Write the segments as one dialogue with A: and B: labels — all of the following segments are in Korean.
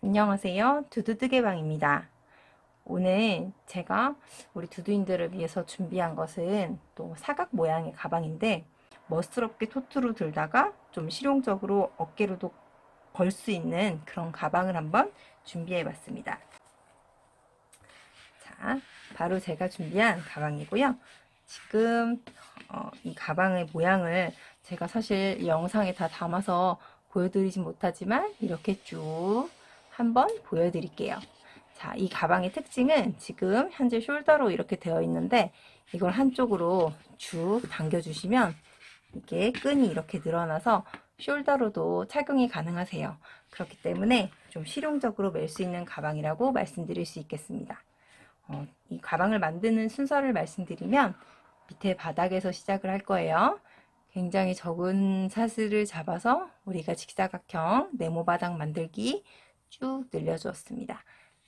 A: 안녕하세요. 두두두개방입니다. 오늘 제가 우리 두두인들을 위해서 준비한 것은 또 사각 모양의 가방인데 멋스럽게 토트로 들다가 좀 실용적으로 어깨로도 걸 수 있는 그런 가방을 한번 준비해 봤습니다. 자, 바로 제가 준비한 가방이고요. 지금 이 가방의 모양을 제가 사실 이 영상에 다 담아서 보여드리진 못하지만 이렇게 쭉 한번 보여드릴게요. 자, 이 가방의 특징은 지금 현재 숄더로 이렇게 되어 있는데 이걸 한쪽으로 쭉 당겨주시면 이게 끈이 이렇게 늘어나서 숄더로도 착용이 가능하세요. 그렇기 때문에 좀 실용적으로 멜 수 있는 가방이라고 말씀드릴 수 있겠습니다. 이 가방을 만드는 순서를 말씀드리면 밑에 바닥에서 시작을 할 거예요. 굉장히 적은 사슬을 잡아서 우리가 직사각형 네모 바닥 만들기 쭉 늘려주었습니다.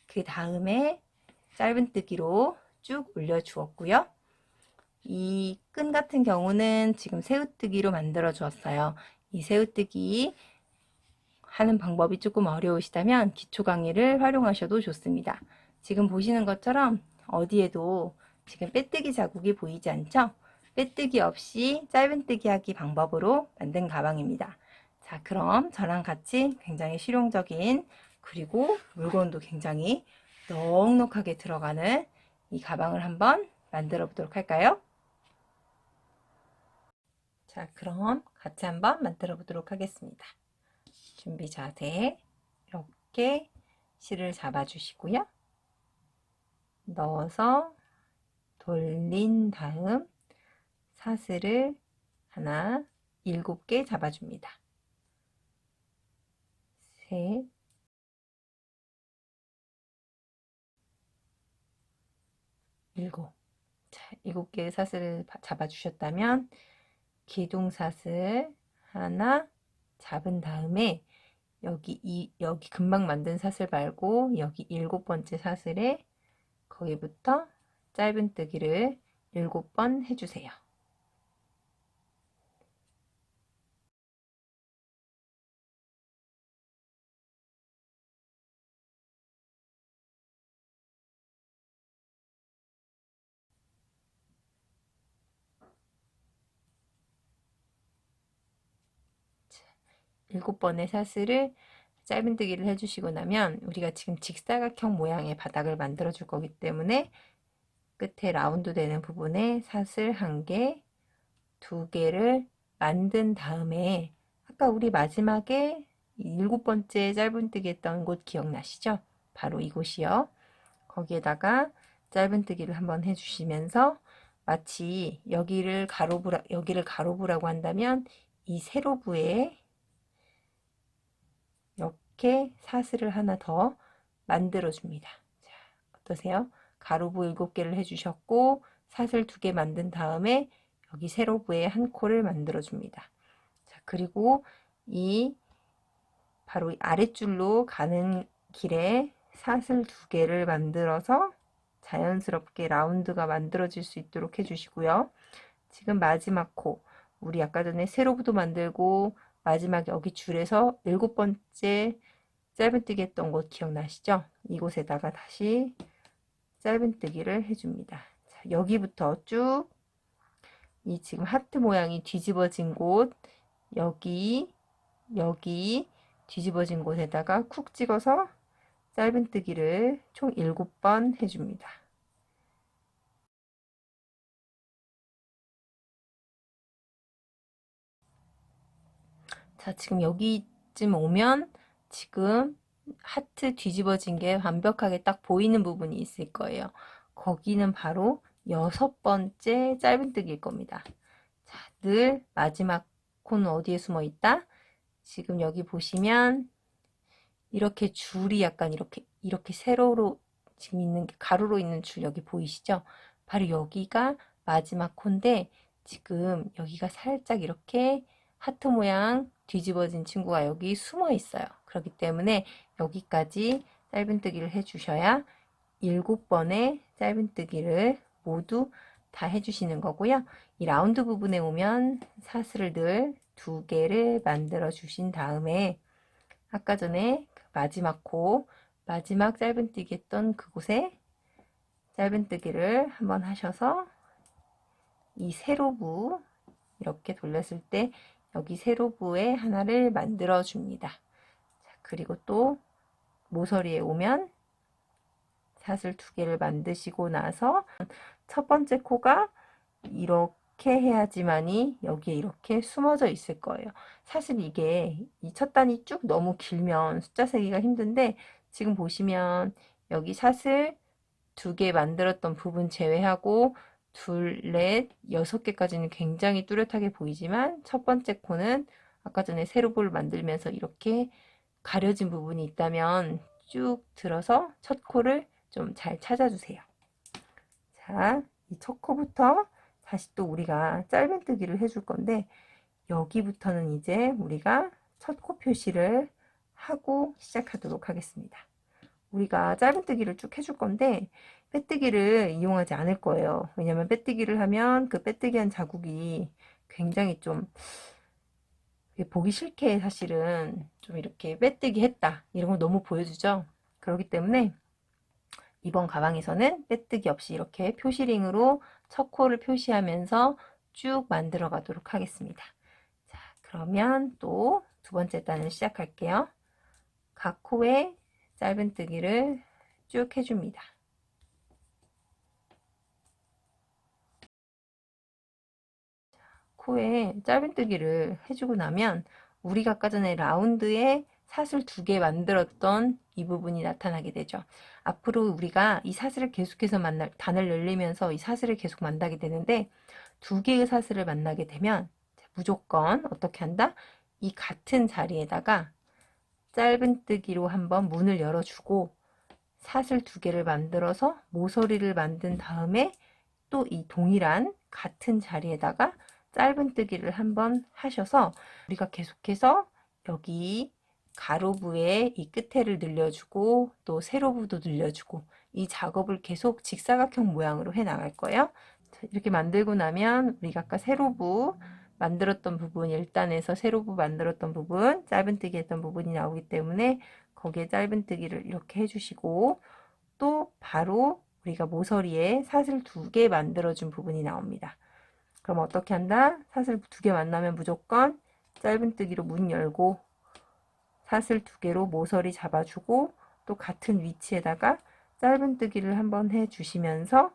A: 그 다음에 짧은뜨기로 쭉 올려주었고요. 이 끈 같은 경우는 지금 새우뜨기로 만들어 주었어요. 이 새우뜨기 하는 방법이 조금 어려우시다면 기초 강의를 활용하셔도 좋습니다. 지금 보시는 것처럼 어디에도 지금 빼뜨기 자국이 보이지 않죠? 빼뜨기 없이 짧은뜨기 하기 방법으로 만든 가방입니다. 자, 그럼 저랑 같이 굉장히 실용적인 그리고 물건도 굉장히 넉넉하게 들어가는 이 가방을 한번 만들어 보도록 할까요? 자, 그럼 같이 한번 만들어 보도록 하겠습니다. 준비 자세 이렇게 실을 잡아 주시고요. 넣어서 돌린 다음 사슬을 하나 7개 잡아줍니다. 셋, 일곱. 자, 7개의 사슬을 잡아주셨다면 기둥 사슬 하나 잡은 다음에 여기 금방 만든 사슬 말고 여기 7번째 사슬에 거기부터 짧은뜨기를 7번 해주세요. 일곱 번의 사슬을 짧은뜨기를 해주시고 나면 우리가 지금 직사각형 모양의 바닥을 만들어 줄 거기 때문에 끝에 라운드 되는 부분에 사슬 1개, 2개를 만든 다음에 아까 우리 마지막에 7번째 짧은뜨기 했던 곳 기억나시죠? 바로 이곳이요. 거기에다가 짧은뜨기를 한번 해주시면서 마치 여기를 가로부라고 한다면 이 세로부에 이렇게 사슬을 하나 더 만들어 줍니다. 자, 어떠세요? 가로부 7개를 해주셨고 사슬 2개 만든 다음에 여기 세로부에 한 코를 만들어 줍니다. 자, 그리고 이 바로 아랫줄로 가는 길에 사슬 2개를 만들어서 자연스럽게 라운드가 만들어질 수 있도록 해주시고요. 지금 마지막 코, 우리 아까 전에 세로부도 만들고 마지막 여기 줄에서 7번째 짧은뜨기 했던 곳 기억나시죠? 이곳에다가 다시 짧은뜨기를 해줍니다. 자, 여기부터 쭉 이 지금 하트 모양이 뒤집어진 곳 여기 뒤집어진 곳에다가 쿡 찍어서 짧은뜨기를 총 7번 해줍니다. 자, 지금 여기쯤 오면 지금 하트 뒤집어진 게 완벽하게 딱 보이는 부분이 있을 거예요. 거기는 바로 6번째 짧은뜨기일 겁니다. 자, 늘 마지막 코는 어디에 숨어 있다? 지금 여기 보시면 이렇게 줄이 약간 이렇게 세로로 지금 있는 게 가로로 있는 줄 여기 보이시죠? 바로 여기가 마지막 코인데 지금 여기가 살짝 이렇게 하트 모양 뒤집어진 친구가 여기 숨어 있어요. 그렇기 때문에 여기까지 짧은뜨기를 해주셔야 7번의 짧은뜨기를 모두 다 해주시는 거고요. 이 라운드 부분에 오면 사슬을 늘 2개를 만들어 주신 다음에 아까 전에 마지막 코, 마지막 짧은뜨기 했던 그곳에 짧은뜨기를 한번 하셔서 이 세로부 이렇게 돌렸을 때 여기 세로부에 하나를 만들어 줍니다. 그리고 또 모서리에 오면 사슬 2개를 만드시고 나서 첫 번째 코가 이렇게 해야지만이 여기에 이렇게 숨어져 있을 거예요. 사실 이게 이 첫 단이 쭉 너무 길면 숫자 세기가 힘든데 지금 보시면 여기 사슬 2개 만들었던 부분 제외하고 둘, 넷, 6개까지는 굉장히 뚜렷하게 보이지만 첫 번째 코는 아까 전에 세로볼을 만들면서 이렇게 가려진 부분이 있다면 쭉 들어서 첫 코를 좀 잘 찾아주세요. 자, 이 첫 코부터 다시 또 우리가 짧은뜨기를 해줄 건데 여기부터는 이제 우리가 첫 코 표시를 하고 시작하도록 하겠습니다. 우리가 짧은뜨기를 쭉 해줄 건데 빼뜨기를 이용하지 않을 거예요. 왜냐면 빼뜨기를 하면 그 빼뜨기한 자국이 굉장히 좀 보기 싫게 사실은 좀 이렇게 빼뜨기 했다 이런 걸 너무 보여주죠. 그렇기 때문에 이번 가방에서는 빼뜨기 없이 이렇게 표시링으로 첫 코를 표시하면서 쭉 만들어 가도록 하겠습니다. 자, 그러면 또 두 번째 단을 시작할게요. 각 코에 짧은뜨기를 쭉 해줍니다. 코에 짧은뜨기를 해주고 나면 우리가 아까 전에 라운드에 사슬 2개 만들었던 이 부분이 나타나게 되죠. 앞으로 우리가 이 사슬을 계속해서 단을 열리면서 이 사슬을 계속 만나게 되는데 2개의 사슬을 만나게 되면 무조건 어떻게 한다? 이 같은 자리에다가 짧은뜨기로 한번 문을 열어주고 사슬 2개를 만들어서 모서리를 만든 다음에 또 이 동일한 같은 자리에다가 짧은뜨기를 한번 하셔서 우리가 계속해서 여기 가로부에 이 끝에를 늘려주고 또 세로부도 늘려주고 이 작업을 계속 직사각형 모양으로 해 나갈 거예요. 이렇게 만들고 나면 우리가 아까 세로부 만들었던 부분 1단에서 세로부 만들었던 부분 짧은뜨기 했던 부분이 나오기 때문에 거기에 짧은뜨기를 이렇게 해주시고 또 바로 우리가 모서리에 사슬 2개 만들어준 부분이 나옵니다. 그럼 어떻게 한다? 사슬 2개 만나면 무조건 짧은뜨기로 문 열고 사슬 2개로 모서리 잡아주고 또 같은 위치에다가 짧은뜨기를 한번 해주시면서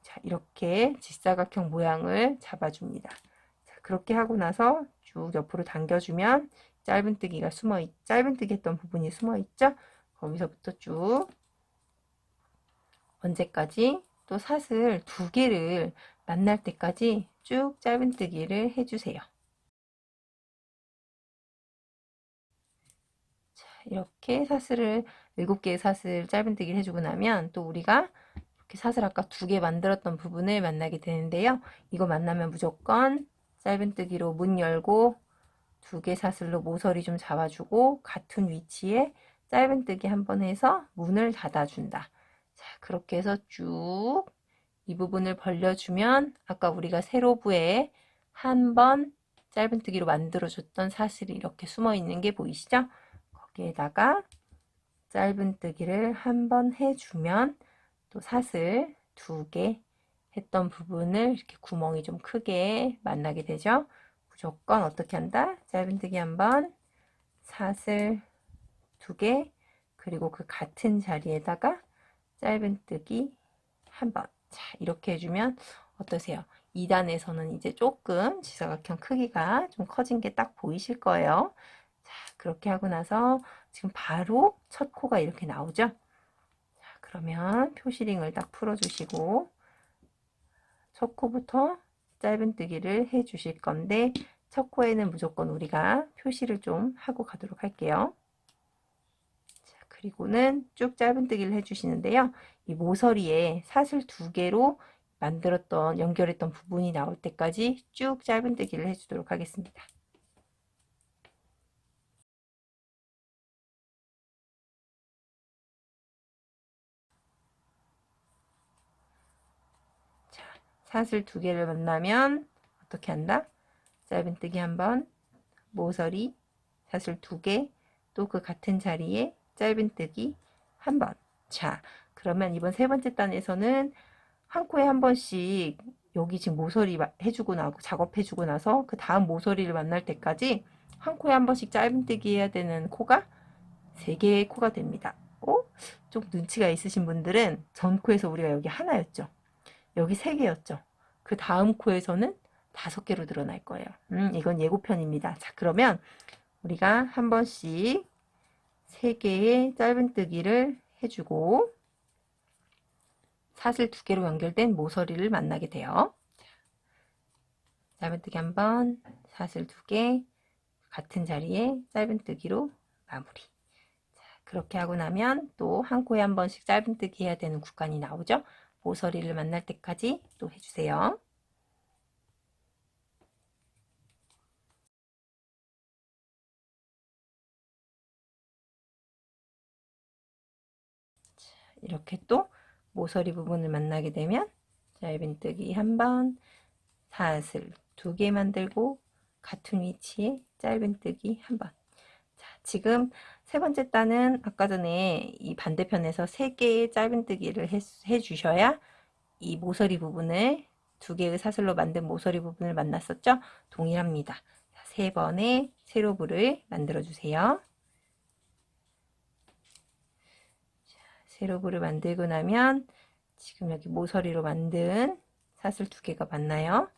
A: 자, 이렇게 직사각형 모양을 잡아줍니다. 자, 그렇게 하고 나서 쭉 옆으로 당겨주면 짧은뜨기 했던 부분이 숨어 있죠? 거기서부터 쭉 언제까지? 또 사슬 2개를 만날 때까지 쭉 짧은뜨기를 해주세요. 자, 이렇게 사슬을 7개의 사슬 짧은뜨기를 해주고 나면 또 우리가 이렇게 사슬 아까 2개 만들었던 부분을 만나게 되는데요. 이거 만나면 무조건 짧은뜨기로 문 열고 2개 사슬로 모서리 좀 잡아주고 같은 위치에 짧은뜨기 한번 해서 문을 닫아준다. 자, 그렇게 해서 쭉 이 부분을 벌려주면 아까 우리가 세로부에 한번 짧은뜨기로 만들어줬던 사슬이 이렇게 숨어 있는 게 보이시죠? 거기에다가 짧은뜨기를 한번 해주면 또 사슬 2개 했던 부분을 이렇게 구멍이 좀 크게 만나게 되죠. 무조건 어떻게 한다? 짧은뜨기 한번, 사슬 2개, 그리고 그 같은 자리에다가 짧은뜨기 한번. 자, 이렇게 해주면 어떠세요? 2단에서는 이제 조금 직사각형 크기가 좀 커진 게 딱 보이실 거예요. 자, 그렇게 하고 나서 지금 바로 첫 코가 이렇게 나오죠? 자, 그러면 표시링을 딱 풀어주시고 첫 코부터 짧은뜨기를 해 주실 건데 첫 코에는 무조건 우리가 표시를 좀 하고 가도록 할게요. 그리고는 쭉 짧은뜨기를 해주시는데요. 이 모서리에 사슬 2개로 만들었던 연결했던 부분이 나올 때까지 쭉 짧은뜨기를 해주도록 하겠습니다. 자, 사슬 2개를 만나면 어떻게 한다? 짧은뜨기 한번, 모서리, 사슬 2개, 또 그 같은 자리에 짧은뜨기 한 번. 자, 그러면 이번 세 번째 단에서는 한 코에 한 번씩 여기 지금 모서리 해주고 나고 작업해주고 나서 그 다음 모서리를 만날 때까지 한 코에 한 번씩 짧은뜨기 해야 되는 코가 3개의 코가 됩니다. 좀 눈치가 있으신 분들은 전 코에서 우리가 여기 하나였죠. 여기 3개였죠. 그 다음 코에서는 5개로 늘어날 거예요. 이건 예고편입니다. 자, 그러면 우리가 한 번씩 3개의 짧은뜨기를 해주고 사슬 2개로 연결된 모서리를 만나게 돼요. 짧은뜨기 한 번, 사슬 2개, 같은 자리에 짧은뜨기로 마무리. 자, 그렇게 하고 나면 또 한 코에 한 번씩 짧은뜨기 해야 되는 구간이 나오죠. 모서리를 만날 때까지 또 해주세요. 이렇게 또 모서리 부분을 만나게 되면 짧은뜨기 한 번, 사슬 2개 만들고 같은 위치에 짧은뜨기 한 번. 자, 지금 세 번째 단은 아까 전에 이 반대편에서 3개의 짧은뜨기를 해 주셔야 이 모서리 부분을 2개의 사슬로 만든 모서리 부분을 만났었죠? 동일합니다. 자, 3번의 세로부를 만들어 주세요. 세로부를 만들고 나면 지금 여기 모서리로 만든 사슬 2개가 맞나요?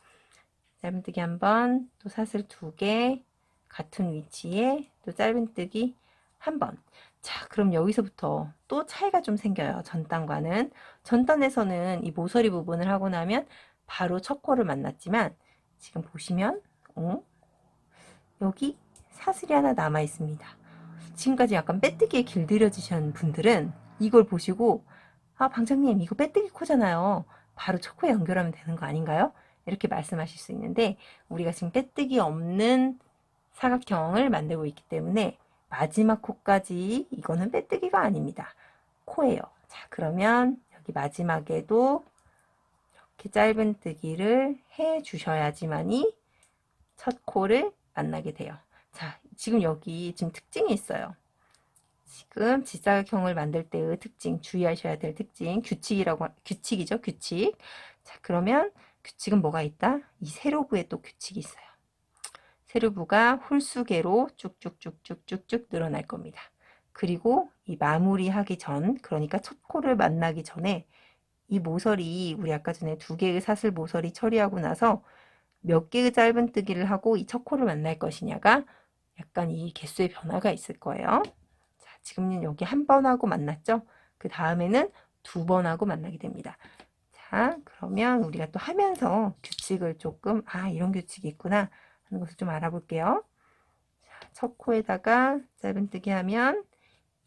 A: 짧은뜨기 한 번, 또 사슬 2개, 같은 위치에 또 짧은뜨기 한 번. 자, 그럼 여기서부터 또 차이가 좀 생겨요. 전단과는. 전단에서는 이 모서리 부분을 하고 나면 바로 첫 코를 만났지만 지금 보시면 여기 사슬이 하나 남아 있습니다. 지금까지 약간 빼뜨기에 길들여지신 분들은 이걸 보시고 방장님 이거 빼뜨기 코잖아요. 바로 첫 코에 연결하면 되는 거 아닌가요? 이렇게 말씀하실 수 있는데 우리가 지금 빼뜨기 없는 사각형을 만들고 있기 때문에 마지막 코까지 이거는 빼뜨기가 아닙니다. 코예요. 자, 그러면 여기 마지막에도 이렇게 짧은뜨기를 해 주셔야지만이 첫 코를 만나게 돼요. 자, 지금 여기 지금 특징이 있어요. 지금 직사각형을 만들 때의 특징, 주의하셔야 될 특징, 규칙이죠, 규칙. 자, 그러면 규칙은 뭐가 있다? 이 세로부에 또 규칙이 있어요. 세로부가 홀수계로 쭉쭉쭉쭉쭉쭉 늘어날 겁니다. 그리고 이 마무리하기 전, 그러니까 첫 코를 만나기 전에 이 모서리, 우리 아까 전에 2개의 사슬 모서리 처리하고 나서 몇 개의 짧은뜨기를 하고 이 첫 코를 만날 것이냐가 약간 이 개수의 변화가 있을 거예요. 자, 지금 여기 한 번 하고 만났죠? 그 다음에는 2번 하고 만나게 됩니다. 자, 그러면 우리가 또 하면서 규칙을 조금, 이런 규칙이 있구나 하는 것을 좀 알아볼게요. 자, 첫 코에다가 짧은뜨기 하면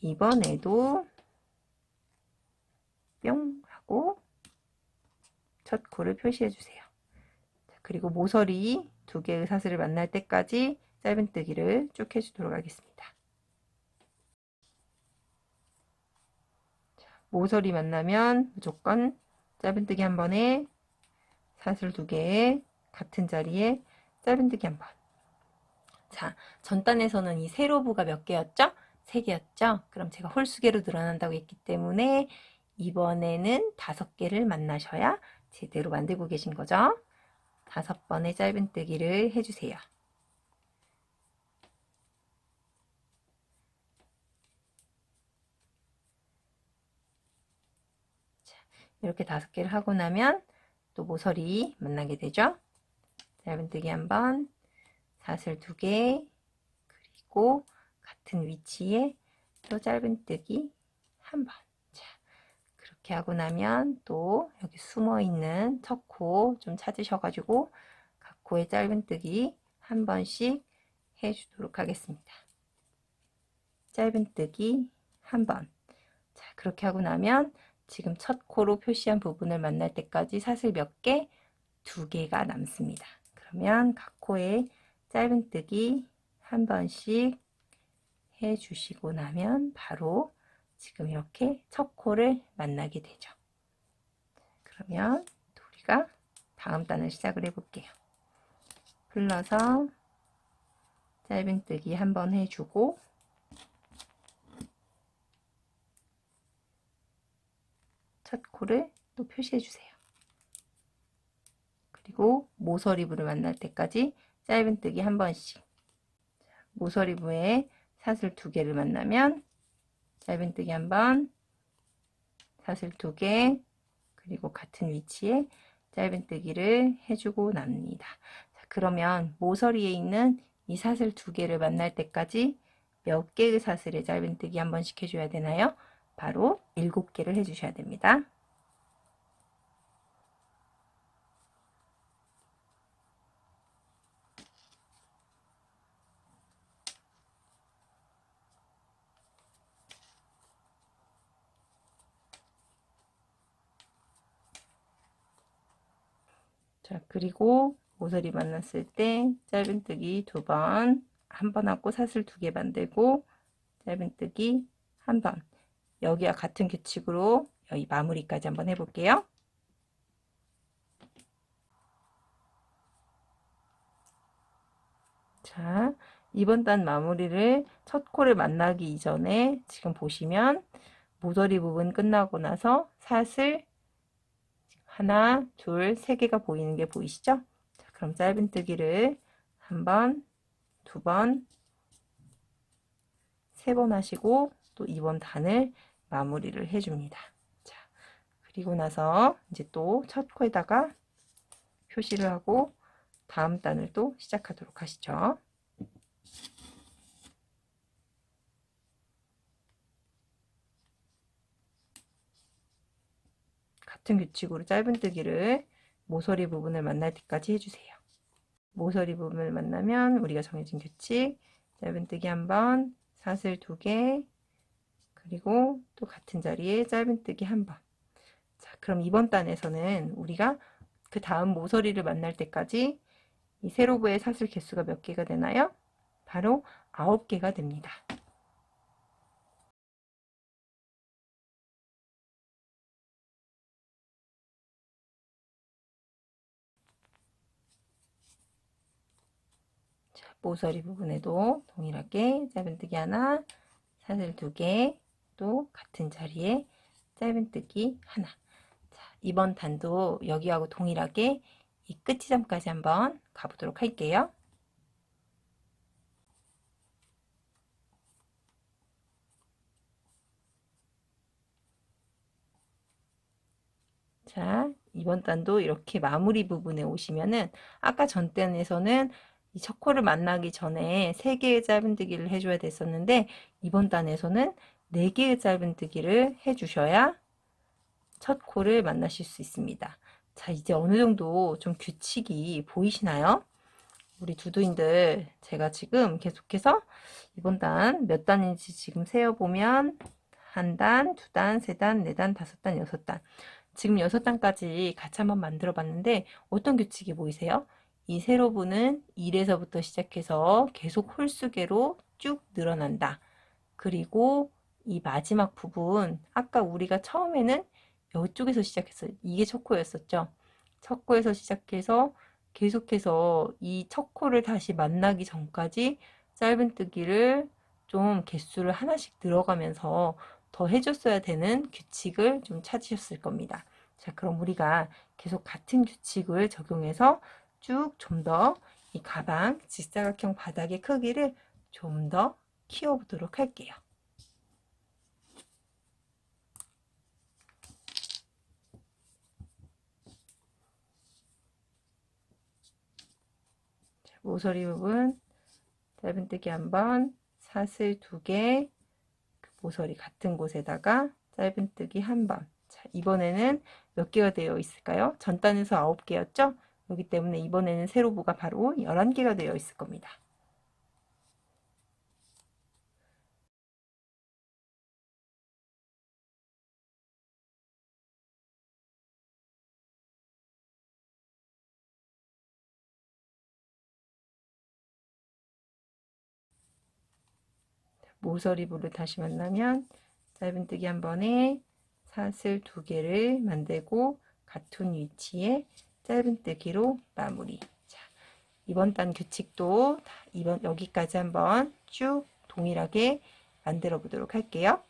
A: 이번에도 뿅 하고 첫 코를 표시해 주세요. 그리고 모서리 2개의 사슬을 만날 때까지 짧은뜨기를 쭉 해주도록 하겠습니다. 모서리 만나면 무조건 짧은뜨기 한 번에 사슬 2개에 같은 자리에 짧은뜨기 한 번. 자, 전단에서는 이 세로부가 몇 개였죠? 3개였죠? 그럼 제가 홀수계로 늘어난다고 했기 때문에 이번에는 5개를 만나셔야 제대로 만들고 계신 거죠? 5번의 짧은뜨기를 해주세요. 자, 이렇게 5개를 하고 나면 또 모서리 만나게 되죠? 짧은뜨기 한 번, 사슬 2개, 그리고 같은 위치에 또 짧은뜨기 한 번. 자, 그렇게 하고 나면 또 여기 숨어있는 첫 코 좀 찾으셔가지고 각 코에 짧은뜨기 한 번씩 해주도록 하겠습니다. 짧은뜨기 한 번. 자, 그렇게 하고 나면 지금 첫 코로 표시한 부분을 만날 때까지 사슬 몇 개? 2개가 남습니다. 그러면 각 코에 짧은뜨기 한 번씩 해주시고 나면 바로 지금 이렇게 첫 코를 만나게 되죠. 그러면 우리가 다음 단을 시작을 해볼게요. 풀러서 짧은뜨기 한 번 해주고 첫 코를 또 표시해 주세요. 그리고 모서리부를 만날 때까지 짧은뜨기 한 번씩. 모서리부에 사슬 2개를 만나면 짧은뜨기 한 번, 사슬 2개, 그리고 같은 위치에 짧은뜨기를 해주고 납니다. 자, 그러면 모서리에 있는 이 사슬 2개를 만날 때까지 몇 개의 사슬에 짧은뜨기 한 번씩 해줘야 되나요? 바로 7개를 해주셔야 됩니다. 자, 그리고 모서리 만났을 때 짧은뜨기 2번, 한 번 하고 사슬 2개 만들고 짧은뜨기 한 번. 여기와 같은 규칙으로 여기 마무리까지 한번 해볼게요. 자, 이번 단 마무리를 첫 코를 만나기 이전에 지금 보시면 모서리 부분 끝나고 나서 사슬 하나, 둘, 세 개가 보이는 게 보이시죠? 자, 그럼 짧은뜨기를 한 번, 두 번, 세 번 하시고 또 이번 단을 마무리를 해줍니다. 자, 그리고 나서 이제 또 첫 코에다가 표시를 하고 다음 단을 또 시작하도록 하시죠. 같은 규칙으로 짧은뜨기를 모서리 부분을 만날 때까지 해주세요. 모서리 부분을 만나면 우리가 정해진 규칙 짧은뜨기 한 번, 사슬 2개, 그리고 또 같은 자리에 짧은뜨기 한 번. 자, 그럼 이번 단에서는 우리가 그 다음 모서리를 만날 때까지 이 세로부의 사슬 개수가 몇 개가 되나요? 바로 9개가 됩니다. 자, 모서리 부분에도 동일하게 짧은뜨기 하나, 사슬 2개, 또 같은 자리에 짧은뜨기 하나. 자, 이번 단도 여기하고 동일하게 이 끝 지점까지 한번 가보도록 할게요. 자, 이번 단도 이렇게 마무리 부분에 오시면은 아까 전 단에서는 이 첫 코를 만나기 전에 3개의 짧은뜨기를 해줘야 됐었는데 이번 단에서는 4개의 짧은뜨기를 해주셔야 첫 코를 만나실 수 있습니다. 자, 이제 어느 정도 좀 규칙이 보이시나요? 우리 두두인들 제가 지금 계속해서 이번 단 몇 단인지 지금 세어보면 한 단, 두 단, 세 단, 네 단, 다섯 단, 여섯 단. 지금 6단까지 같이 한번 만들어 봤는데 어떤 규칙이 보이세요? 이 세로부는 1에서부터 시작해서 계속 홀수계로 쭉 늘어난다. 그리고 이 마지막 부분 아까 우리가 처음에는 이쪽에서 시작했어요. 이게 첫 코였었죠. 첫 코에서 시작해서 계속해서 이 첫 코를 다시 만나기 전까지 짧은뜨기를 좀 개수를 하나씩 늘어가면서 더 해줬어야 되는 규칙을 좀 찾으셨을 겁니다. 자, 그럼 우리가 계속 같은 규칙을 적용해서 쭉 좀 더 이 가방 직사각형 바닥의 크기를 좀 더 키워보도록 할게요. 자, 모서리 부분 짧은뜨기 한 번, 사슬 2개, 모서리 같은 곳에다가 짧은뜨기 한 번. 자, 이번에는 몇 개가 되어 있을까요? 전 단에서 9개였죠? 그렇기 때문에 이번에는 세로부가 바로 11개가 되어 있을 겁니다. 모서리부를 다시 만나면 짧은뜨기 한 번에 사슬 2개를 만들고 같은 위치에 짧은뜨기로 마무리. 자, 이번 단 규칙도 이번 여기까지 한번 쭉 동일하게 만들어 보도록 할게요.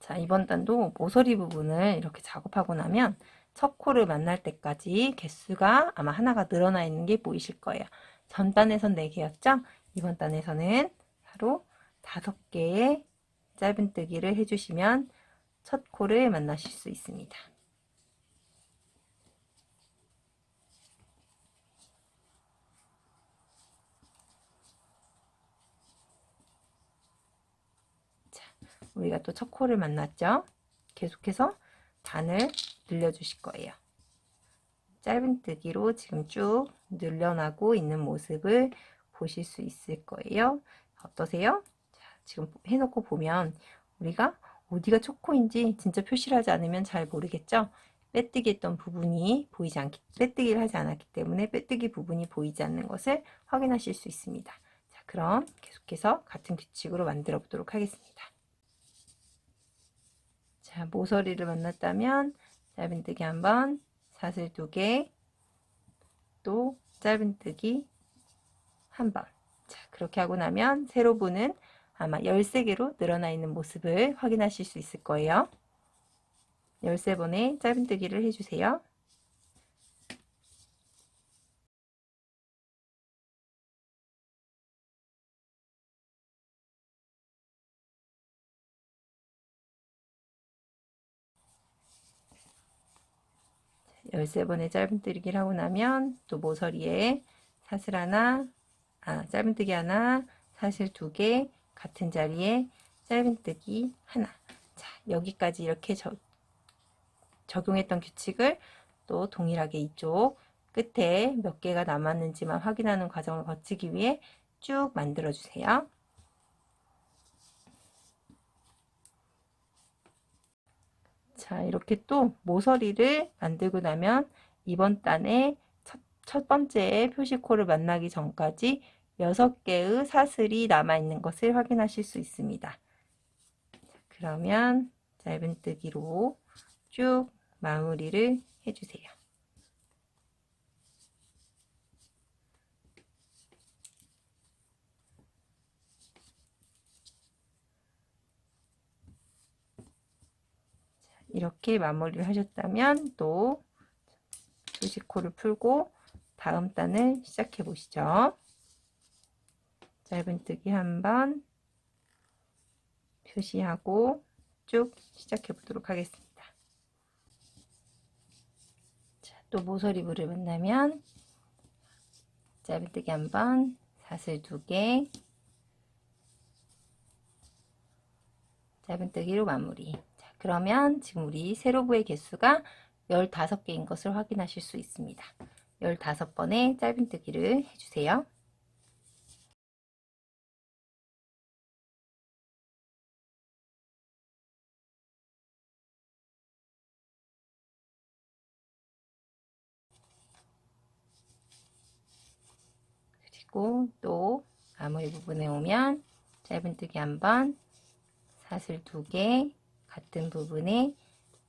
A: 자, 이번 단도 모서리 부분을 이렇게 작업하고 나면 첫 코를 만날 때까지 개수가 아마 하나가 늘어나 있는 게 보이실 거예요. 전 단에선 4개였죠? 이번 단에서는 바로 5개의 짧은뜨기를 해주시면 첫 코를 만나실 수 있습니다. 자, 우리가 또 첫 코를 만났죠? 계속해서 단을 늘려주실 거예요. 짧은뜨기로 지금 쭉 늘려나고 있는 모습을 보실 수 있을 거예요. 어떠세요? 자, 지금 해놓고 보면 우리가 어디가 첫 코인지 진짜 표시를 하지 않으면 잘 모르겠죠? 빼뜨기 했던 부분이 보이지 않기, 빼뜨기를 하지 않았기 때문에 빼뜨기 부분이 보이지 않는 것을 확인하실 수 있습니다. 자, 그럼 계속해서 같은 규칙으로 만들어 보도록 하겠습니다. 자, 모서리를 만났다면 짧은뜨기 한번, 사슬 2개, 또 짧은뜨기 한번. 자, 그렇게 하고 나면 세로부는 아마 13개로 늘어나 있는 모습을 확인하실 수 있을 거예요. 13번의 짧은뜨기를 해주세요. 자, 13번의 짧은뜨기를 하고 나면 또 모서리에 사슬 하나, 짧은뜨기 하나, 사슬 2개, 같은 자리에 짧은뜨기 하나. 자, 여기까지 이렇게 적용했던 규칙을 또 동일하게 이쪽 끝에 몇 개가 남았는지만 확인하는 과정을 거치기 위해 쭉 만들어 주세요. 자, 이렇게 또 모서리를 만들고 나면 이번 단에 첫 번째 표시코를 만나기 전까지 6개의 사슬이 남아 있는 것을 확인하실 수 있습니다. 그러면 짧은뜨기로 쭉 마무리를 해주세요. 이렇게 마무리를 하셨다면 또 표시코를 풀고 다음 단을 시작해 보시죠. 짧은뜨기 한번 표시하고 쭉 시작해 보도록 하겠습니다. 자, 또 모서리부를 만나면 짧은뜨기 한번, 사슬 2개, 짧은뜨기로 마무리. 자, 그러면 지금 우리 세로부의 개수가 15개인 것을 확인하실 수 있습니다. 15번의 짧은뜨기를 해주세요. 그리고 또 마무리 부분에 오면 짧은뜨기 한번, 사슬 2개, 같은 부분에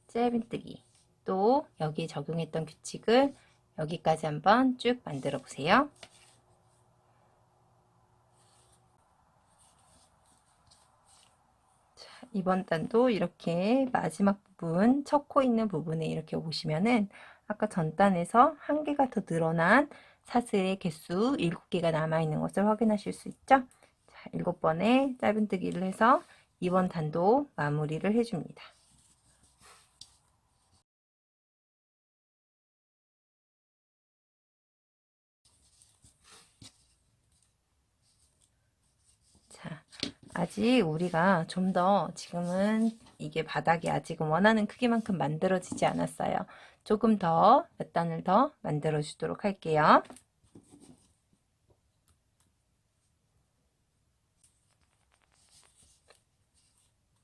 A: 짧은뜨기. 또 여기에 적용했던 규칙을 여기까지 한번 쭉 만들어 보세요. 자, 이번 단도 이렇게 마지막 부분, 첫 코 있는 부분에 이렇게 오시면은 아까 전 단에서 1개가 더 늘어난 사슬의 개수 7개가 남아있는 것을 확인하실 수 있죠. 자, 7번의 짧은뜨기를 해서 이번 단도 마무리를 해줍니다. 자, 아직 우리가 좀 더 지금은 이게 바닥이 아직은 원하는 크기만큼 만들어지지 않았어요. 조금 더 몇 단을 더 만들어 주도록 할게요.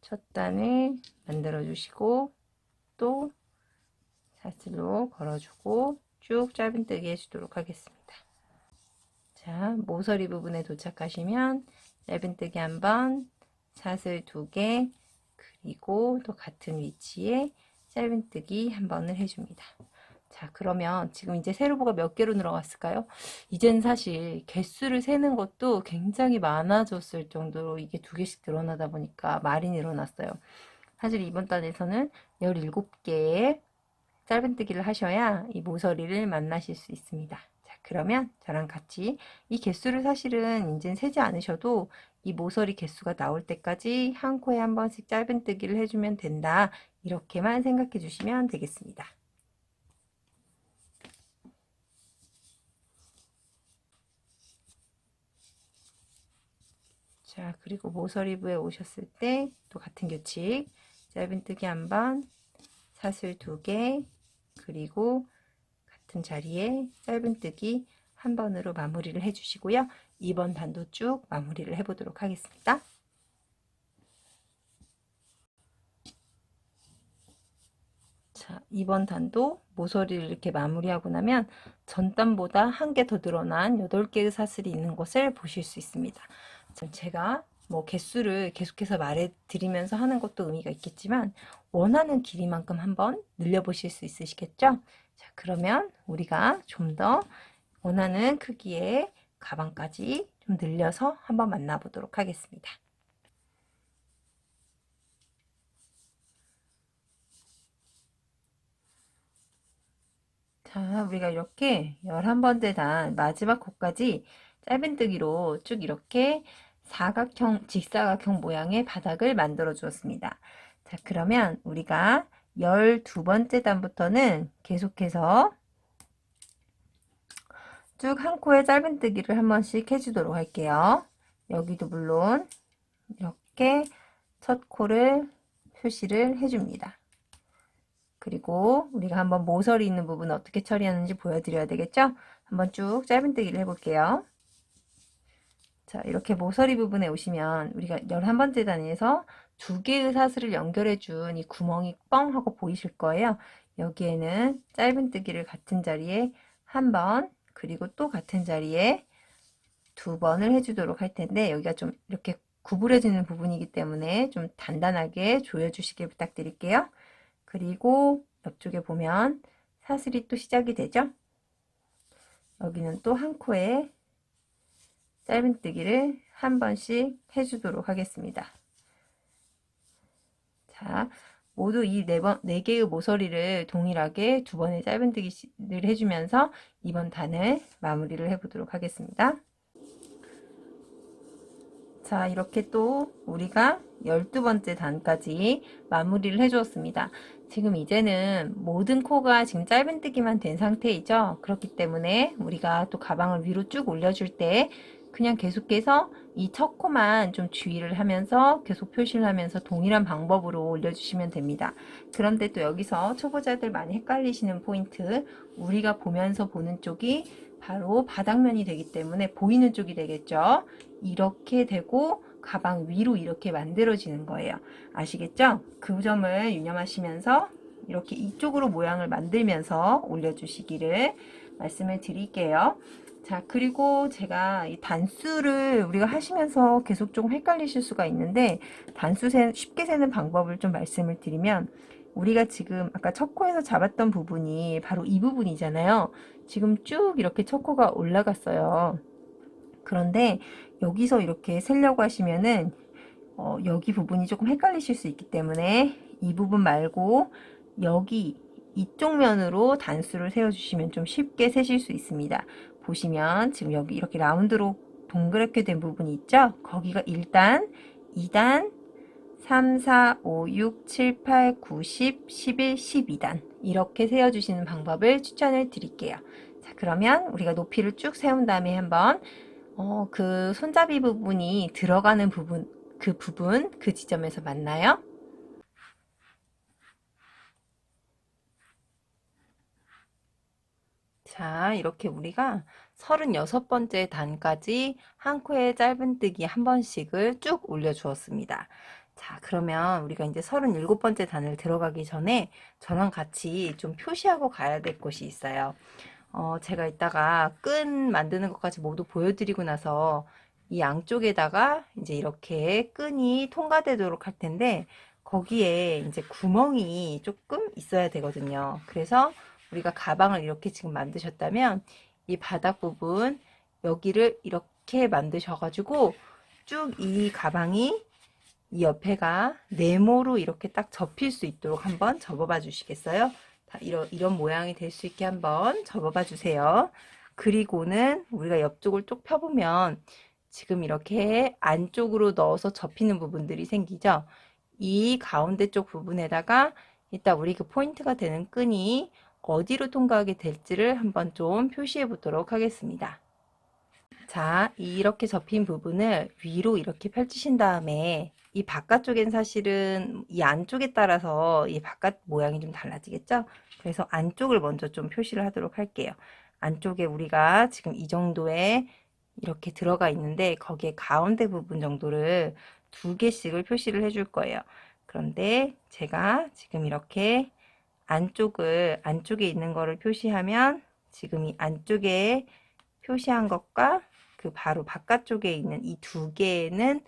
A: 첫 단을 만들어 주시고 또 사슬로 걸어주고 쭉 짧은뜨기 해주도록 하겠습니다. 자, 모서리 부분에 도착하시면 짧은뜨기 한번, 사슬 2개, 그리고 또 같은 위치에 짧은뜨기 한 번을 해줍니다. 자, 그러면 지금 이제 세로부가 몇 개로 늘어갔을까요? 이젠 사실 개수를 세는 것도 굉장히 많아졌을 정도로 이게 2개씩 늘어나다 보니까 말이 늘어났어요. 사실 이번 단에서는 17개의 짧은뜨기를 하셔야 이 모서리를 만나실 수 있습니다. 자, 그러면 저랑 같이 이 개수를 사실은 이제 세지 않으셔도 이 모서리 개수가 나올 때까지 한 코에 한 번씩 짧은뜨기를 해주면 된다. 이렇게만 생각해 주시면 되겠습니다. 자, 그리고 모서리부에 오셨을 때 또 같은 규칙, 짧은뜨기 한 번, 사슬 2개, 그리고 같은 자리에 짧은뜨기 한 번으로 마무리를 해주시고요. 2번 단도 쭉 마무리를 해보도록 하겠습니다. 자, 2번 단도 모서리를 이렇게 마무리하고 나면 전 단보다 한 개 더 늘어난 8개의 사슬이 있는 것을 보실 수 있습니다. 제가 뭐 개수를 계속해서 말해드리면서 하는 것도 의미가 있겠지만 원하는 길이만큼 한번 늘려보실 수 있으시겠죠? 자, 그러면 우리가 좀 더 원하는 크기의 가방까지 좀 늘려서 한번 만나보도록 하겠습니다. 자, 우리가 이렇게 11번째 단 마지막 코까지 짧은뜨기로 쭉 이렇게 사각형, 직사각형 모양의 바닥을 만들어 주었습니다. 자, 그러면 우리가 12번째 단부터는 계속해서 쭉 한 코에 짧은뜨기를 한 번씩 해주도록 할게요. 여기도 물론 이렇게 첫 코를 표시를 해줍니다. 그리고 우리가 한번 모서리 있는 부분 어떻게 처리하는지 보여드려야 되겠죠? 한번 쭉 짧은뜨기를 해볼게요. 자, 이렇게 모서리 부분에 오시면 우리가 11번째 단위에서 2개의 사슬을 연결해 준 이 구멍이 뻥 하고 보이실 거예요. 여기에는 짧은뜨기를 같은 자리에 한 번, 그리고 또 같은 자리에 2번을 해주도록 할 텐데, 여기가 좀 이렇게 구부러지는 부분이기 때문에 좀 단단하게 조여주시길 부탁드릴게요. 그리고 옆쪽에 보면 사슬이 또 시작이 되죠. 여기는 또 한 코에 짧은뜨기를 한 번씩 해주도록 하겠습니다. 자, 모두 이 4개의 모서리를 동일하게 2번의 짧은뜨기를 해주면서 이번 단을 마무리를 해보도록 하겠습니다. 자, 이렇게 또 우리가 12번째 단까지 마무리를 해주었습니다. 지금 이제는 모든 코가 지금 짧은뜨기만 된 상태이죠. 그렇기 때문에 우리가 또 가방을 위로 쭉 올려줄 때 그냥 계속해서 이 첫 코만 좀 주의를 하면서 계속 표시를 하면서 동일한 방법으로 올려주시면 됩니다. 그런데 또 여기서 초보자들 많이 헷갈리시는 포인트, 우리가 보면서 보는 쪽이 바로 바닥면이 되기 때문에 보이는 쪽이 되겠죠. 이렇게 되고 가방 위로 이렇게 만들어지는 거예요. 아시겠죠? 그 점을 유념하시면서 이렇게 이쪽으로 모양을 만들면서 올려주시기를 말씀을 드릴게요. 자, 그리고 제가 이 단수를 우리가 하시면서 계속 조금 헷갈리실 수가 있는데, 단수 쉽게 세는 방법을 좀 말씀을 드리면, 우리가 지금 아까 첫 코에서 잡았던 부분이 바로 이 부분이잖아요. 지금 쭉 이렇게 첫 코가 올라갔어요. 그런데 여기서 이렇게 세려고 하시면은 여기 부분이 조금 헷갈리실 수 있기 때문에 이 부분 말고 여기 이쪽 면으로 단수를 세워주시면 좀 쉽게 세실 수 있습니다. 보시면 지금 여기 이렇게 라운드로 동그랗게 된 부분이 있죠? 거기가 1단, 2단, 3, 4, 5, 6, 7, 8, 9, 10, 11, 12단 이렇게 세워주시는 방법을 추천을 드릴게요. 자, 그러면 우리가 높이를 쭉 세운 다음에 한번 그 손잡이 부분이 들어가는 부분, 그 지점에서 만나요. 자, 이렇게 우리가 36번째 단까지 한 코에 짧은뜨기 한 번씩을 쭉 올려주었습니다. 자, 그러면 우리가 이제 37번째 단을 들어가기 전에 저랑 같이 좀 표시하고 가야 될 곳이 있어요. 제가 이따가 끈 만드는 것까지 모두 보여드리고 나서 이 양쪽에다가 이제 이렇게 끈이 통과되도록 할 텐데 거기에 이제 구멍이 조금 있어야 되거든요. 그래서 우리가 가방을 이렇게 지금 만드셨다면 이 바닥 부분 여기를 이렇게 만드셔가지고 쭉 이 가방이 이 옆에가 네모로 이렇게 딱 접힐 수 있도록 한번 접어봐 주시겠어요? 이런 모양이 될 수 있게 한번 접어봐 주세요. 그리고는 우리가 옆쪽을 쭉 펴보면 지금 이렇게 안쪽으로 넣어서 접히는 부분들이 생기죠? 이 가운데 쪽 부분에다가 이따 우리 그 포인트가 되는 끈이 어디로 통과하게 될지를 한번 좀 표시해 보도록 하겠습니다. 자, 이렇게 접힌 부분을 위로 이렇게 펼치신 다음에 이 바깥쪽엔 사실은 이 안쪽에 따라서 이 바깥 모양이 좀 달라지겠죠? 그래서 안쪽을 먼저 좀 표시를 하도록 할게요. 안쪽에 우리가 지금 이 정도에 이렇게 들어가 있는데 거기에 가운데 부분 정도를 2개씩을 표시를 해줄 거예요. 그런데 제가 지금 이렇게 안쪽에 있는 거를 표시하면 지금 이 안쪽에 표시한 것과 그 바로 바깥쪽에 있는 이 2개는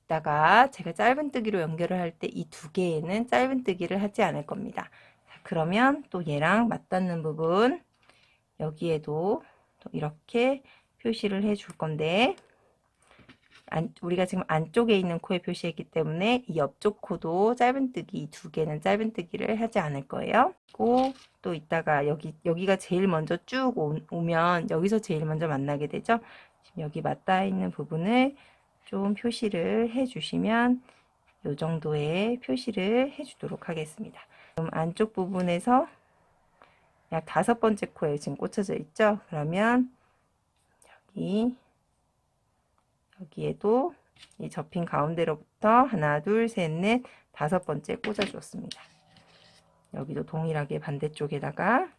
A: 이따가 제가 짧은뜨기로 연결을 할 때 이 2개에는 짧은뜨기를 하지 않을 겁니다. 자, 그러면 또 얘랑 맞닿는 부분 여기에도 또 이렇게 표시를 해 줄 건데 우리가 지금 안쪽에 있는 코에 표시했기 때문에 이 옆쪽 코도 짧은뜨기 이 2개는 짧은뜨기를 하지 않을 거예요. 또 이따가 여기가 제일 먼저 쭉 오면 여기서 제일 먼저 만나게 되죠. 지금 여기 맞닿아 있는 부분을 좀 표시를 해 주시면 이 정도의 표시를 해 주도록 하겠습니다. 그럼 안쪽 부분에서 약 5번째 코에 지금 꽂혀져 있죠. 그러면 여기에도 이 접힌 가운데로부터 하나, 둘, 셋, 넷, 5번째 꽂아 주었습니다. 여기도 동일하게 반대쪽에다가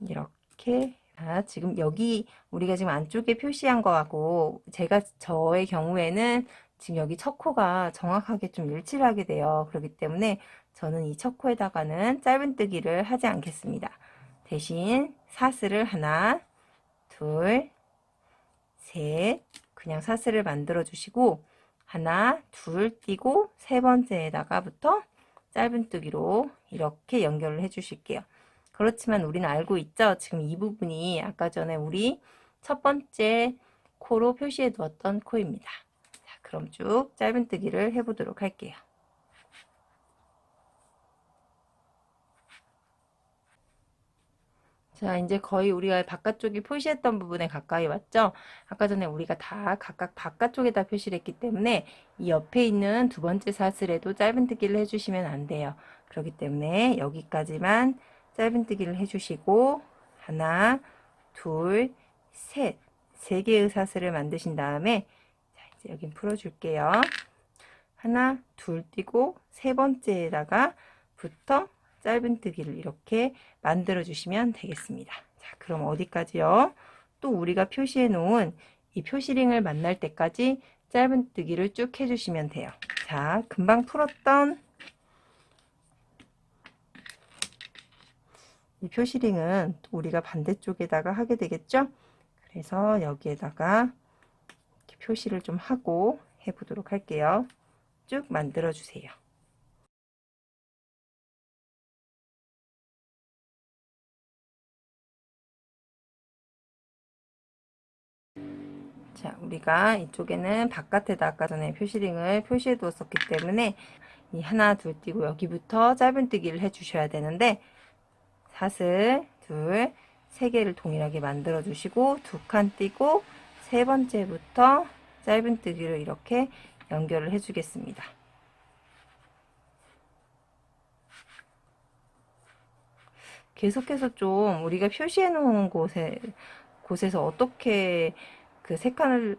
A: 이렇게 지금 여기 우리가 지금 안쪽에 표시한 거하고 저의 경우에는 지금 여기 첫 코가 정확하게 좀 일치를 하게 돼요. 그렇기 때문에 저는 이 첫 코에다가는 짧은뜨기를 하지 않겠습니다. 대신 사슬을 하나, 둘, 셋, 그냥 사슬을 만들어 주시고 하나, 둘 띄고 3번째에다가부터 짧은뜨기로 이렇게 연결을 해 주실게요. 그렇지만 우리는 알고 있죠? 지금 이 부분이 아까 전에 우리 첫 번째 코로 표시해 두었던 코입니다. 자, 그럼 쭉 짧은뜨기를 해보도록 할게요. 자, 이제 거의 우리가 바깥쪽이 표시했던 부분에 가까이 왔죠? 아까 전에 우리가 다 각각 바깥쪽에다 표시를 했기 때문에 이 옆에 있는 2번째 사슬에도 짧은뜨기를 해주시면 안 돼요. 그렇기 때문에 여기까지만 짧은뜨기를 해주시고 하나, 둘, 셋, 3개의 사슬을 만드신 다음에 자, 이제 여긴 풀어줄게요. 하나, 둘 띄고 3번째에다가 붙어 짧은뜨기를 이렇게 만들어 주시면 되겠습니다. 자, 그럼 어디까지요? 또 우리가 표시해 놓은 이 표시링을 만날 때까지 짧은뜨기를 쭉 해주시면 돼요. 자, 금방 풀었던 이 표시링은 또 우리가 반대쪽에다가 하게 되겠죠? 그래서 여기에다가 이렇게 표시를 좀 하고 해보도록 할게요. 쭉 만들어 주세요. 자, 우리가 이쪽에는 바깥에다 아까 전에 표시링을 표시해 두었었기 때문에 이 하나, 둘 띄고 여기부터 짧은뜨기를 해 주셔야 되는데 사슬 둘, 3개를 동일하게 만들어 주시고 2칸 띄고 3번째부터 짧은뜨기를 이렇게 연결을 해 주겠습니다. 계속해서 좀 우리가 표시해 놓은 곳에서 어떻게 그 3칸을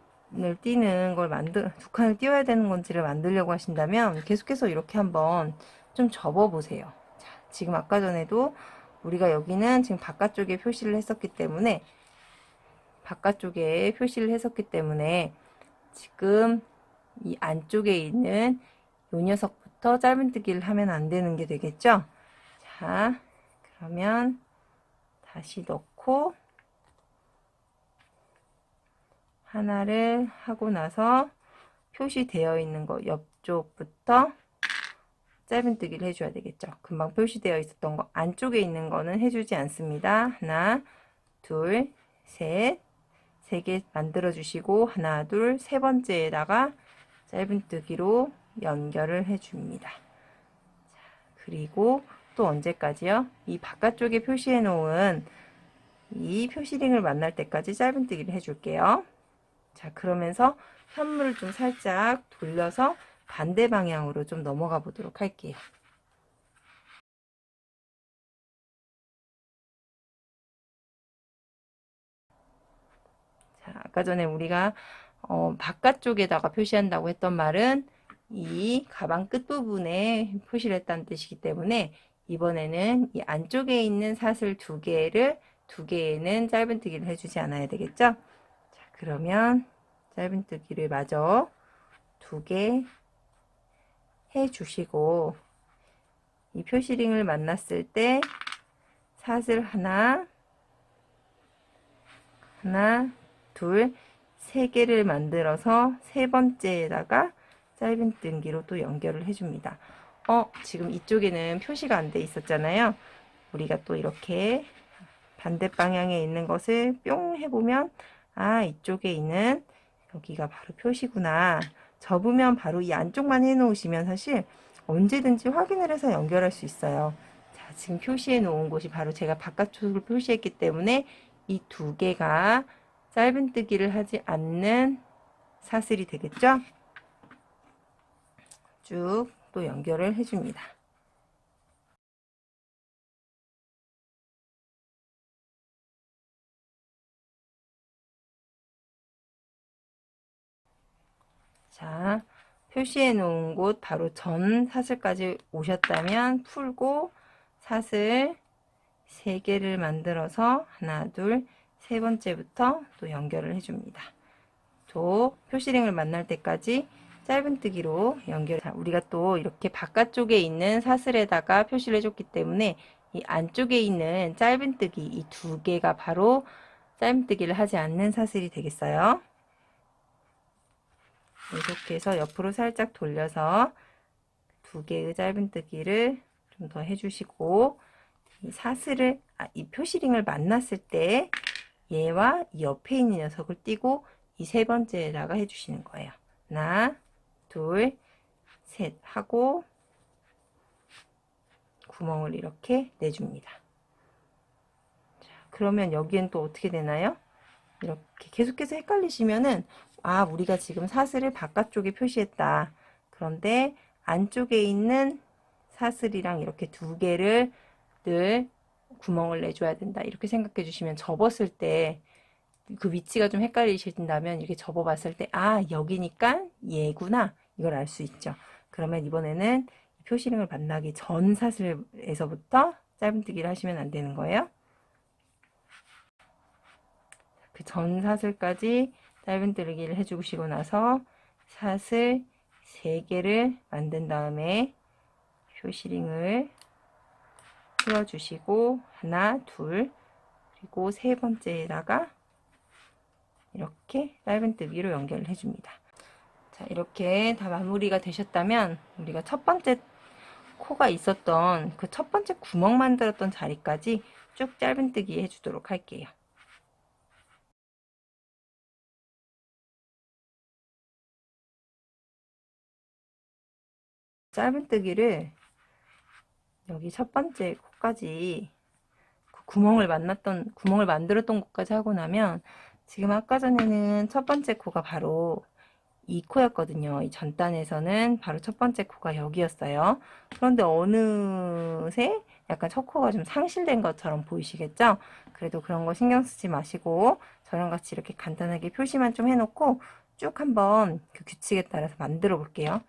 A: 띄는 걸 2칸을 띄워야 되는 건지를 만들려고 하신다면 계속해서 이렇게 한번 좀 접어 보세요. 자, 지금 아까 전에도 우리가 여기는 지금 바깥쪽에 표시를 했었기 때문에 지금 이 안쪽에 있는 요 녀석부터 짧은뜨기를 하면 안 되는 게 되겠죠? 자, 그러면 다시 넣고 하나를 하고 나서 표시되어 있는 거 옆쪽부터 짧은뜨기를 해줘야 되겠죠. 금방 표시되어 있었던 거 안쪽에 있는 거는 해주지 않습니다. 하나, 둘, 셋, 3개 만들어 주시고 하나, 둘, 3번째에다가 짧은뜨기로 연결을 해줍니다. 그리고 또 언제까지요? 이 바깥쪽에 표시해 놓은 이 표시링을 만날 때까지 짧은뜨기를 해줄게요. 자, 그러면서 현물을 좀 살짝 돌려서 반대 방향으로 좀 넘어가 보도록 할게요. 자, 아까 전에 우리가 바깥쪽에다가 표시한다고 했던 말은 이 가방 끝부분에 표시를 했다는 뜻이기 때문에 이번에는 이 안쪽에 있는 사슬 두 개에는 짧은뜨기를 해주지 않아야 되겠죠? 자, 그러면 짧은뜨기를 마저 두 개 해주시고 이 표시링을 만났을 때 사슬 하나, 둘, 세 개를 만들어서 세 번째에다가 짧은뜨기로 또 연결을 해줍니다. 지금 이쪽에는 표시가 안 돼 있었잖아요. 우리가 또 이렇게 반대 방향에 있는 것을 뿅 해보면 이쪽에 있는 여기가 바로 표시구나. 접으면 바로 이 안쪽만 해놓으시면 사실 언제든지 확인을 해서 연결할 수 있어요. 자, 지금 표시해 놓은 곳이 바로 제가 바깥쪽을 표시했기 때문에 이 두 개가 짧은뜨기를 하지 않는 사슬이 되겠죠? 쭉 또 연결을 해줍니다. 자, 표시해 놓은 곳 바로 전 사슬까지 오셨다면 풀고 사슬 3개를 만들어서 하나, 둘, 세 번째부터 또 연결을 해줍니다. 또 표시링을 만날 때까지 짧은뜨기로 연결. 자, 우리가 또 이렇게 바깥쪽에 있는 사슬에다가 표시를 해줬기 때문에 이 안쪽에 있는 짧은뜨기 이 두 개가 바로 짧은뜨기를 하지 않는 사슬이 되겠어요. 계속해서 옆으로 살짝 돌려서 두 개의 짧은뜨기를 좀 더 해주시고 이 사슬을 이 표시링을 만났을 때 얘와 이 옆에 있는 녀석을 띄고 이 세 번째에다가 해주시는 거예요. 하나, 둘, 셋 하고 구멍을 이렇게 내줍니다. 자, 그러면 여기엔 또 어떻게 되나요? 이렇게 계속해서 헷갈리시면은 우리가 지금 사슬을 바깥쪽에 표시했다. 그런데 안쪽에 있는 사슬이랑 이렇게 두 개를 늘 구멍을 내줘야 된다. 이렇게 생각해 주시면 접었을 때 그 위치가 좀 헷갈리신다면 이렇게 접어 봤을 때 여기니까 얘구나. 이걸 알 수 있죠. 그러면 이번에는 표시링을 만나기 전 사슬에서부터 짧은뜨기를 하시면 안 되는 거예요. 그 전 사슬까지 짧은뜨기를 해주시고 나서 사슬 3개를 만든 다음에 표시링을 풀어주시고 하나, 둘, 그리고 세 번째에다가 이렇게 짧은뜨기로 연결을 해줍니다. 자, 이렇게 다 마무리가 되셨다면 우리가 첫 번째 코가 있었던 그 첫 번째 구멍 만들었던 자리까지 쭉 짧은뜨기 해주도록 할게요. 짧은뜨기를 여기 첫 번째 코까지 그 구멍을 만들었던 곳까지 하고 나면 지금 아까 전에는 첫 번째 코가 바로 이 코였거든요. 이 전단에서는 바로 첫 번째 코가 여기였어요. 그런데 어느새 약간 첫 코가 좀 상실된 것처럼 보이시겠죠? 그래도 그런 거 신경 쓰지 마시고 저랑 같이 이렇게 간단하게 표시만 좀 해놓고 쭉 한번 그 규칙에 따라서 만들어 볼게요.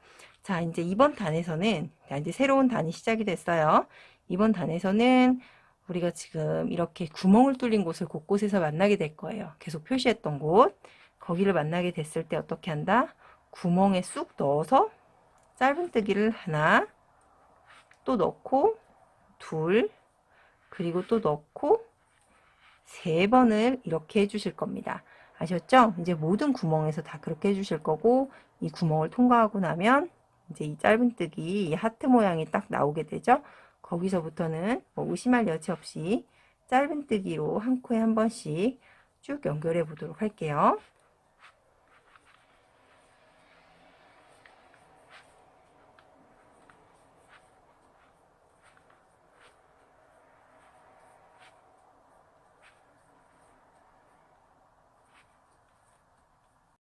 A: 자, 이제 이번 단에서는 이제 새로운 단이 시작이 됐어요. 이번 단에서는 우리가 지금 이렇게 구멍을 뚫린 곳을 곳곳에서 만나게 될 거예요. 계속 표시했던 곳. 거기를 만나게 됐을 때 어떻게 한다? 구멍에 쑥 넣어서 짧은뜨기를 하나, 또 넣고 둘, 그리고 또 넣고 세 번을 이렇게 해주실 겁니다. 아셨죠? 이제 모든 구멍에서 다 그렇게 해주실 거고 이 구멍을 통과하고 나면 이제 이 짧은뜨기 이 하트 모양이 딱 나오게 되죠. 거기서부터는 뭐 의심할 여지 없이 짧은뜨기로 한 코에 한 번씩 쭉 연결해 보도록 할게요.